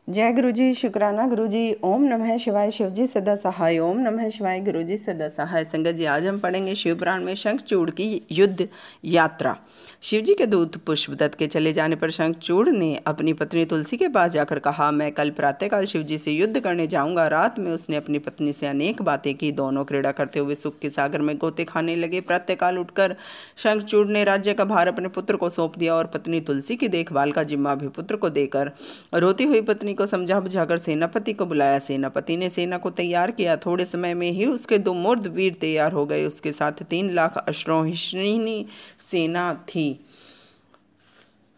जय गुरु जी, शुक्राना गुरु जी। ओम नमः शिवाय, शिव जी सदा सहाय। ओम नमः शिवाय, गुरु जी सदा सहाय। संगत जी, आज हम पढ़ेंगे शिव पुराण में शंखचूड़ की युद्ध यात्रा। शिव जी के दूत पुष्पदत्त के चले जाने पर शंखचूड़ ने अपनी पत्नी तुलसी के पास जाकर कहा, मैं कल प्रातःकाल शिव जी से युद्ध करने जाऊंगा। रात में उसने अपनी पत्नी से अनेक बातें की। दोनों क्रीड़ा करते हुए सुख के सागर में गोते खाने लगे। प्रातःकाल उठकर शंखचूड़ ने राज्य का भार अपने पुत्र को सौंप दिया और पत्नी तुलसी की देखभाल का जिम्मा भी पुत्र को देकर रोती हुई पत्नी को समझा बुझाकर सेनापति को बुलाया। सेनापति ने सेना को तैयार किया। थोड़े समय में ही उसके 2 मुर्द वीर तैयार हो गए। उसके साथ 3 लाख अश्वरोहिणी सेना थी।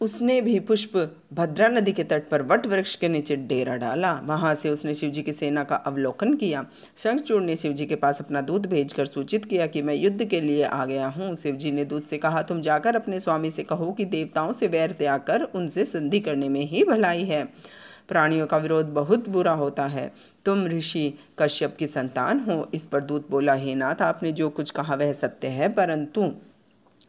उसने भी पुष्प भद्रा नदी के तट पर वट वृक्ष के नीचे डेरा डाला। वहां से उसने शिवजी की सेना का अवलोकन किया। शंखचूड़ ने शिवजी के पास अपना दूत भेजकर सूचित किया कि मैं युद्ध के लिए आ गया हूँ। शिवजी ने दूत से कहा, तुम जाकर अपने स्वामी से कहो कि देवताओं से वैर त्याग कर उनसे संधि करने में ही भलाई है। प्राणियों का विरोध बहुत बुरा होता है। तुम ऋषि कश्यप की संतान हो। इस पर दूत बोला, हे नाथ, आपने जो कुछ कहा वह सत्य है, परंतु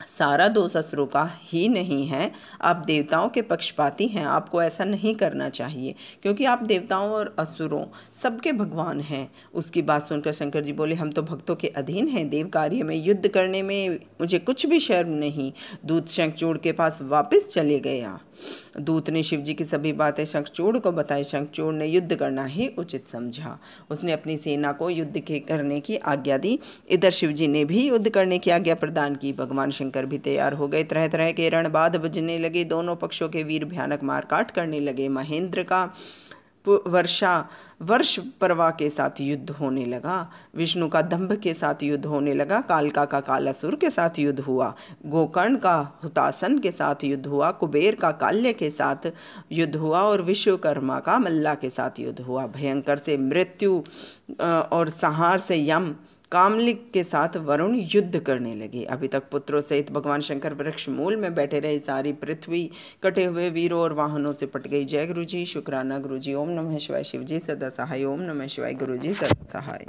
सारा दोष असुरों का ही नहीं है। आप देवताओं के पक्षपाती हैं। आपको ऐसा नहीं करना चाहिए, क्योंकि आप देवताओं और असुरों सबके भगवान हैं। उसकी बात सुनकर शंकर जी बोले, हम तो भक्तों के अधीन हैं। देव कार्य में युद्ध करने में मुझे कुछ भी शर्म नहीं। दूत शंखचूड़ के पास वापस चले गया। दूत ने शिवजी की सभी बातें शंखचूड़ को बताई। शंखचूड़ ने युद्ध करना ही उचित समझा। उसने अपनी सेना को युद्ध के करने की आज्ञा दी। इधर शिवजी ने भी युद्ध करने की आज्ञा प्रदान की। भगवान शंकर भी तैयार हो गए। तरह तरह के रणबाद बजने लगे। दोनों पक्षों के वीर भयानक मारकाट करने लगे। महेंद्र का वर्ष परवा के साथ युद्ध होने लगा। विष्णु का दंभ के साथ युद्ध होने लगा। कालका का कालासुर के साथ युद्ध हुआ। गोकर्ण का हुतासन के साथ युद्ध हुआ। कुबेर का काल्य के साथ युद्ध हुआ और विश्वकर्मा का मल्ला के साथ युद्ध हुआ। भयंकर से मृत्यु और संहार से यम, कामलिक के साथ वरुण युद्ध करने लगे। अभी तक पुत्रों सहित भगवान शंकर वृक्ष मूल में बैठे रहे। सारी पृथ्वी कटे हुए वीरों और वाहनों से पट गई। जय गुरु जी, शुक्राना गुरु जी। ओम नमः शिवाय, शिव जी सदा सहाय। ओम नमः शिवाय, गुरु जी सदा सहाय।